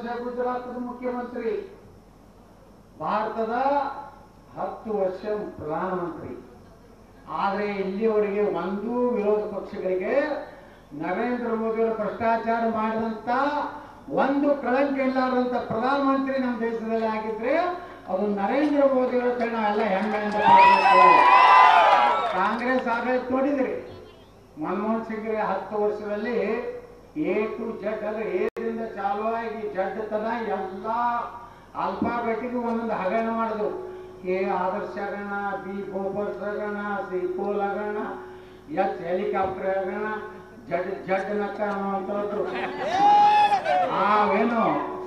ವರ್ಷ ಗುಜರಾತದ ಮುಖ್ಯಮಂತ್ರಿ, ಭಾರತದ 10 ವರ್ಷ ಪ್ರಧಾನಮಂತ್ರಿ. ಆದರೆ ಇಲ್ಲಿಯವರೆಗೆ ಒಂದೂ ವಿರೋಧ ಪಕ್ಷಗಳಿಗೆ ನರೇಂದ್ರ ಮೋದಿಯವರು ಭ್ರಷ್ಟಾಚಾರ ಮಾಡಿದಂತ ಒಂದು ಕಳಂಕ ಇಲ್ಲಾರಂತ ಪ್ರಧಾನಮಂತ್ರಿ ನಮ್ಮ ದೇಶದಲ್ಲಿ ಆಗಿದ್ರೆ ಅದು ನರೇಂದ್ರ ಮೋದಿಯವರ ಕೈ ನಾವೆಲ್ಲ ಹೆಮ್ಮೆ ಅಂತ ಹೇಳಬೇಕು. ಕಾಂಗ್ರೆಸ್ ಆಡಳಿತ ನೋಡಿದ್ರಿ, ಮನಮೋಹನ್ ಸಿಂಗ್ 10 ವರ್ಷದಲ್ಲಿ ಎ ಟು ಜಡ್ ಅಂದ್ರೆ ಏದಿಂದ ಚಾಲುವಾಗಿ ಜಡ್ ತನ ಎಲ್ಲ ಅಲ್ಫಾಬೆಟಿಗೆ ಒಂದೊಂದು ಹಗರಣ ಮಾಡಿದ್ರು. ಕೆ ಆದರ್ಶ ಹಗರಣ, ಬಿ ಬೋಬರ್ಸ್ ಹಗರಣ, ಸಿ ಕೋಲ್ ಹಗರಣ, ಎಚ್ ಹೆಲಿಕಾಪ್ಟರ್ ಹಗರಣ, ಜಡ್ ಜಡ್ ನಕ್ಕ ಅನ್ನುವಂಥದ್ದು. ನಾವೇನು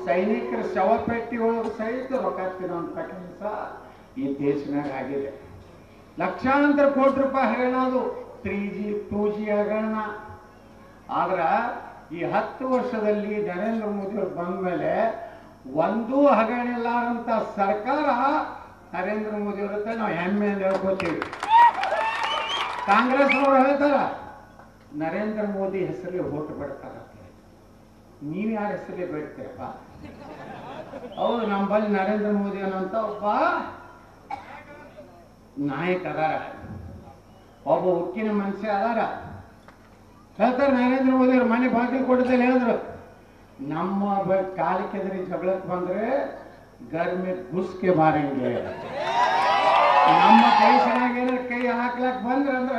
ಸೈನಿಕರ ಶವಪೆಟ್ಟಿ ಒಳಗೆ ಸಹಿತ ರೊಕ್ಕ ತಿನ್ನುವಂಥ ಕೆಲಸ ಈ ದೇಶನಾಗ ಆಗಿದೆ. ಲಕ್ಷಾಂತರ ಕೋಟಿ ರೂಪಾಯಿ ಹಗರಣ, ಅದು 3G 2G ಹಗರಣ. ಆದ್ರ ಈ 10 ವರ್ಷದಲ್ಲಿ ನರೇಂದ್ರ ಮೋದಿ ಅವರು ಬಂದ ಮೇಲೆ ಒಂದೂ ಹಗರಣ ಇಲ್ಲಾರಂತ ಸರ್ಕಾರ ನರೇಂದ್ರ ಮೋದಿ ಅವರ ಹತ್ರ ನಾವು ಹೆಮ್ಮೆಯಿಂದ ಹೇಳ್ಕೊತೀವಿ. ಕಾಂಗ್ರೆಸ್ ಅವರು ಹೇಳ್ತಾರ ನರೇಂದ್ರ ಮೋದಿ ಹೆಸರಿಗೆ ಓಟ್ ಬಿಡ್ತಾರಂತೆ. ನೀವ್ ಯಾರ ಹೆಸರಿಗೆ ಬಿಡ್ತೀರಪ್ಪ? ಹೌದು, ನಮ್ಮಲ್ಲಿ ನರೇಂದ್ರ ಮೋದಿ ಅನ್ನೋಂತ ಒಬ್ಬ ನಾಯಕ ಅದಾರ, ಒಬ್ಬ ಉಕ್ಕಿನ ಮನುಷ್ಯ ಅದಾರ. ಹೇಳ್ತಾರೆ ನರೇಂದ್ರ ಮೋದಿ ಅವರು ಮನೆ ಬಾಗಿಲು ಕೊಡದಲ್ಲಿ ಹೇಳಿದ್ರು, ನಮ್ಮ ಕಾಲಿಕೆದರಿ ಜಗಳಕ್ಕೆ ಬಂದ್ರೆ ಗರ್ಮೆ ಗುಸ್ಕೆ ಮಾರಂಗೆ, ನಮ್ಮ ದೇಶನಾಗ ಏನಾರ ಕೈ ಹಾಕ್ಲಕ್ ಬಂದ್ರಂದ್ರ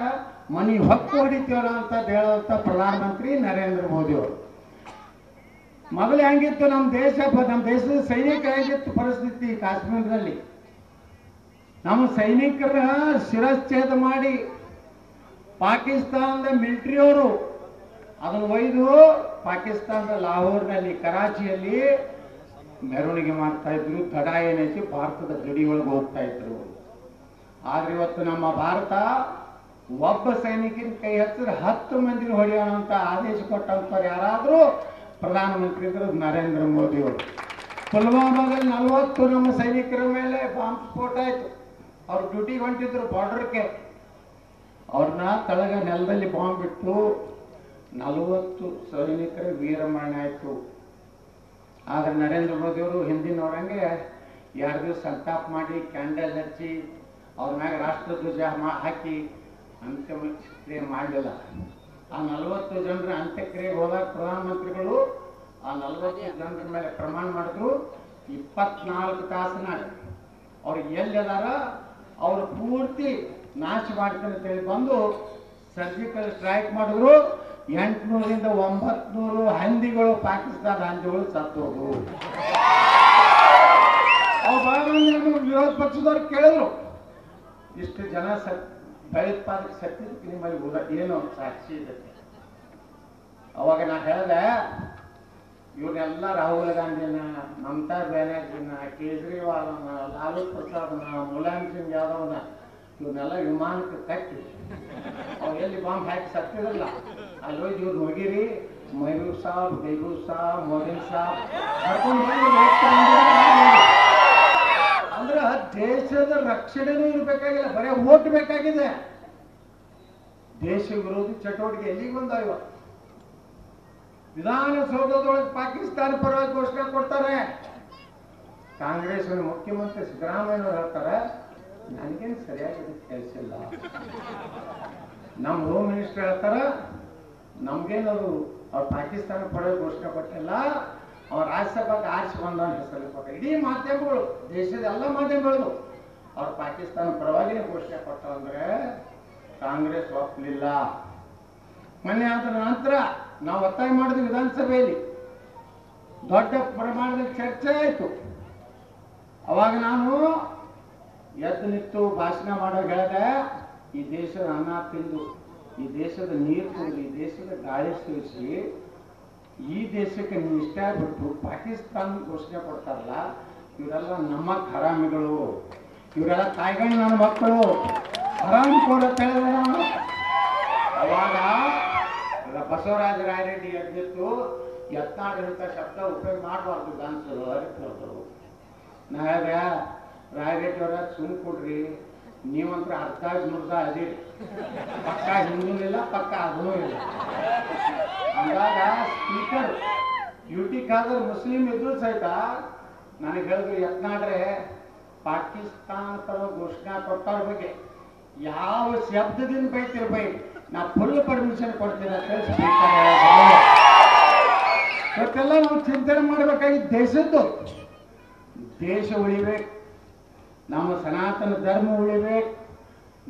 ಮನಿ ಹೊಕ್ಕು ಹೊಡಿತೀವಲ್ಲ ಅಂತ ಹೇಳುವಂತ ಪ್ರಧಾನಮಂತ್ರಿ ನರೇಂದ್ರ ಮೋದಿ ಅವರು. ಮೊದಲು ಹೆಂಗಿತ್ತು ನಮ್ಮ ದೇಶದ ಸೈನಿಕರ ಹೆಂಗಿತ್ತು ಪರಿಸ್ಥಿತಿ? ಕಾಶ್ಮೀರದಲ್ಲಿ ನಮ್ಮ ಸೈನಿಕರ ಶಿರಚ್ಛೇದ ಮಾಡಿ ಪಾಕಿಸ್ತಾನದ ಮಿಲಿಟರಿಯವರು ಅದನ್ನು ಒಯ್ದು ಪಾಕಿಸ್ತಾನದ ಲಾಹೋರ್ನಲ್ಲಿ, ಕರಾಚಿಯಲ್ಲಿ ಮೆರವಣಿಗೆ ಮಾಡ್ತಾ ಇದ್ರು. ತಡ ಏನೈತಿ ಭಾರತದ ಗಡಿ ಒಳಗೆ ಹೋಗ್ತಾ ಇದ್ರು. ಆದ್ರೆ ಇವತ್ತು ನಮ್ಮ ಭಾರತ ಒಬ್ಬ ಸೈನಿಕನ ಕೈ ಹತ್ತಿರ 10 ಮಂದಿನ ಹೊಡೆಯೋಣಂತ ಆದೇಶ ಕೊಟ್ಟಂತವ್ರು ಯಾರಾದ್ರೂ ಪ್ರಧಾನಮಂತ್ರಿ ಇದ್ರು ನರೇಂದ್ರ ಮೋದಿ ಅವರು. ಪುಲ್ವಾಮಾದಲ್ಲಿ 40 ನಮ್ಮ ಸೈನಿಕರ ಮೇಲೆ ಬಾಂಬ್ ಸ್ಫೋಟ ಆಯ್ತು. ಅವ್ರು ಡ್ಯೂಟಿಗೆ ಹೊಂಟಿದ್ರು ಬಾರ್ಡರ್ಗೆ, ಅವ್ರನ್ನ ತಳಗ ನೆಲದಲ್ಲಿ ಬಾಂಬ್ ಬಿಟ್ಟು 40 ಸೈನಿಕರ ವೀರಮರಣ ಆಯ್ತು. ಆದ್ರೆ ನರೇಂದ್ರ ಮೋದಿ ಅವರು ಹಿಂದಿನವರಂಗೆ 2 ದಿವಸ ಸಂತಾಪ ಮಾಡಿ ಕ್ಯಾಂಡಲ್ ಹಚ್ಚಿ ಅವ್ರ ಮ್ಯಾಗ ರಾಷ್ಟ್ರಧ್ವಜ ಹಾಕಿ ಅಂತ್ಯಕ್ರಿಯೆ ಮಾಡಲಿಲ್ಲ. ಆ 40 ಜನರ ಅಂತ್ಯಕ್ರಿಯೆಗೆ ಹೋದಾಗ ಪ್ರಧಾನಮಂತ್ರಿಗಳು ಆ 40 ಜನರ ಮೇಲೆ ಪ್ರಮಾಣ ಮಾಡಿದ್ರು. 24 ತಾಸಿನಾಗ ಅವ್ರು ಎಲ್ಲಿದಾರ ಅವ್ರು ಪೂರ್ತಿ ನಾಶ ಮಾಡ್ತಾರೆ ಅಂತ ಹೇಳಿ ಬಂದು ಸರ್ಜಿಕಲ್ ಸ್ಟ್ರೈಕ್ ಮಾಡಿದ್ರು. 800ರಿಂದ 900 ಹಂದಿಗಳು, ಪಾಕಿಸ್ತಾನ ಹಂದಿಗಳು ಸತ್ತು ಹೋದ್ರು. ವಿರೋಧ ಪಕ್ಷದವ್ರು ಕೇಳಿದ್ರು, ಇಷ್ಟು ಜನ ಭಯೋತ್ಪಾದಕ ಸತ್ತಿದ್ದಕ್ಕೆ ನಿಮ್ಮಲ್ಲಿ ಏನು ಸಾಕ್ಷಿ ಇದೆ? ಅವಾಗ ನಾ ಹೇಳಿದೆ, ಇವ್ರನ್ನೆಲ್ಲ ರಾಹುಲ್ ಗಾಂಧಿನ, ಮಮತಾ ಬ್ಯಾನರ್ಜಿನ, ಕೇಜ್ರಿವಾಲ್ನ, ಲಾಲೂ ಪ್ರಸಾದ್ನ, ಮುಲಾಯಂ ಸಿಂಗ್ ಯಾದವ್ನ ಇವ್ರನ್ನೆಲ್ಲ ವಿಮಾನಕ್ಕೆ ಕಟ್ಟಿ ಅವ್ರು ಎಲ್ಲಿ ಬಾಂಬ್ ಹಾಕಿ ಸತ್ತಿರಲ್ಲ ಅಲ್ಲಿ ಹೋಗಿ ಇವ್ರು ಹೋಗಿರಿ, ಮೈರೂರ್ ಸಾಬ್, ಬೇಗೂರ್ ಸಾಬ್, ಮೋದಿನ್ ಸಾಬ್ ಅಂದ್ರೆ ದೇಶದ ರಕ್ಷಣೆನೂ ಇರ್ಬೇಕಾಗಿಲ್ಲ, ಬರೀ ಓಟ್ ಬೇಕಾಗಿದೆ. ದೇಶ ವಿರೋಧಿ ಚಟುವಟಿಕೆ ಎಲ್ಲಿಗೆ ಬಂದಾವ ಇವತ್ತು? ವಿಧಾನಸೌಧದೊಳಗೆ ಪಾಕಿಸ್ತಾನ ಪರವಾಗಿ ಘೋಷಣೆ ಕೊಡ್ತಾರೆ. ಕಾಂಗ್ರೆಸ್ ಮುಖ್ಯಮಂತ್ರಿ ಸಿದ್ದರಾಮಯ್ಯನವರು ಹೇಳ್ತಾರೆ, ನನಗೇನು ಸರಿಯಾಗಿ ಕೆಲಸ ಇಲ್ಲ. ನಮ್ಮ ಹೋಮ್ ಮಿನಿಸ್ಟರ್ ಹೇಳ್ತಾರ, ನಮ್ಗೇನದು ಅವ್ರು ಪಾಕಿಸ್ತಾನ ಪರವಾಗಿ ಘೋಷಣೆ ಕೊಟ್ಟಿಲ್ಲ, ಅವ್ರ ರಾಜ್ಯಸಭಾಗೆ ಆರಿಸಿ ಬಂದ ಹೆಸರು ಕೊಟ್ಟ. ಇಡೀ ಮಾಧ್ಯಮಗಳು, ದೇಶದ ಎಲ್ಲ ಮಾಧ್ಯಮಗಳು ಅವ್ರು ಪಾಕಿಸ್ತಾನ ಪರವಾಗಿನೇ ಘೋಷಣೆ ಕೊಟ್ಟ ಅಂದ್ರೆ ಕಾಂಗ್ರೆಸ್ ಒಪ್ಪಲಿಲ್ಲ. ಮೊನ್ನೆ ಆದ ನಂತರ ನಾವು ಒತ್ತಾಯ ಮಾಡಿದ್ವಿ, ವಿಧಾನಸಭೆಯಲ್ಲಿ ದೊಡ್ಡ ಪ್ರಮಾಣದಲ್ಲಿ ಚರ್ಚೆ ಆಯಿತು. ಅವಾಗ ನಾನು ಎದ್ದು ನಿಂತು ಭಾಷಣ ಮಾಡೋ ಹೇಳಿದೆ, ಈ ದೇಶದ ಅನ್ನ ತಿಂದು, ಈ ದೇಶದ ನೀರು ಕುಡಿದು, ಈ ದೇಶದ ಗಾಳಿ ಸೇರಿಸಿ ಈ ದೇಶಕ್ಕೆ ನೀವು ಇಷ್ಟ ಆಗ್ಬಿಟ್ಟು ಪಾಕಿಸ್ತಾನ ಘೋಷಣೆ ಕೊಡ್ತಾರಲ್ಲ, ಇವರೆಲ್ಲ ನಮ್ಮ ಹರಾಮಿಗಳು, ಇವರೆಲ್ಲ ತಾಯಿಗಳು ನನ್ನ ಮಕ್ಕಳು, ಹರಾಮಿ ಕೋರ ಹೇಳಿದೆ ನಾನು. ಅವಾಗ ಬಸವರಾಜ ರಾಯರೆಡ್ಡಿ ಎದ್ದಿತ್ತು, ಯತ್ನಾಡಳಿತ ಶಬ್ದ ಉಪಯೋಗ ಮಾಡಬಾರ್ದು ಗಾಂಸರು ಅರಿತರು. ನಾ ಹೇಳಿದೆ, ರಾಯರೆಡ್ಡಿ ಅವರ ಸುಮ್ ಕೊಡ್ರಿ, ನೀವಂತ್ರ ಅರ್ಧ ಮುರ್ಧ ಅದಿರಿ, ಪಕ್ಕ ಹಿಂದೂ ಇಲ್ಲ, ಪಕ್ಕ ಅದೂ ಇಲ್ಲ. ಹಂಗಾಗ ಸ್ಪೀಕರ್ ಯುಟಿ ಖಾದರ್ ಮುಸ್ಲಿಂ ಇದ್ರು ಸಹಿತ ನನಗೆ ಹೇಳಿದ್ರು ಯತ್ನಾಡ್ರೆ ಪಾಕಿಸ್ತಾನ ಪರ ಘೋಷಣೆ ಕೊಟ್ಟವ್ರ ಬಗ್ಗೆ ಯಾವ ಶಬ್ದದಿಂದ ಬೈತಿರ್ ಬೈ ನಾ ಫುಲ್ ಪರ್ಮಿಷನ್ ಕೊಡ್ತೀನಿ ಅಂತ ಹೇಳಿ ಸ್ಪೀಕರ್ ಹೇಳಿದ್ರು. ಇವತ್ತೆಲ್ಲ ನಾವು ಚಿಂತನೆ ಮಾಡಬೇಕಾಗಿ ದೇಶದ್ದು ದೇಶ ಉಳಿಬೇಕು, ನಮ್ಮ ಸನಾತನ ಧರ್ಮ ಉಳಿಬೇಕು,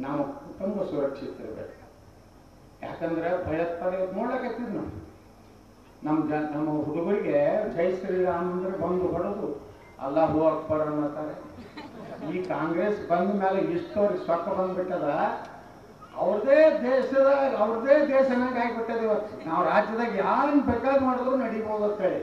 ನಮ್ಮ ಕುಟುಂಬ ಸುರಕ್ಷಿತ ಇರಬೇಕು. ಯಾಕಂದ್ರೆ ಭಯೋತ್ಪಾದನೆ ನೋಡ್ಲಕತ್ತಿದ್ ನಮ್ಮ ಹುಡುಗರಿಗೆ ಜೈ ಶ್ರೀರಾಮ್ ಅಂದ್ರೆ ಬಂದು ಹೊಡೆದು ಅಲ್ಲಾಹು ಅಕ್ಬರ್ ಅನ್ನತಾರೆ. ಈ ಕಾಂಗ್ರೆಸ್ ಬಂದ ಮೇಲೆ ಇಷ್ಟವ್ರಿಗೆ ಸೊಕ್ಕ ಬಂದ್ಬಿಟ್ಟದ, ಅವ್ರದೇ ದೇಶನಾಗ ಆಗ್ಬಿಟ್ಟದ. ಇವತ್ತು ನಾವು ರಾಜ್ಯದಾಗ ಯಾರನ್ನ ಬೇಕಾದ್ ಮಾಡಿದ್ರು ನಡಿಬಹುದು ಅಂತ ಹೇಳಿ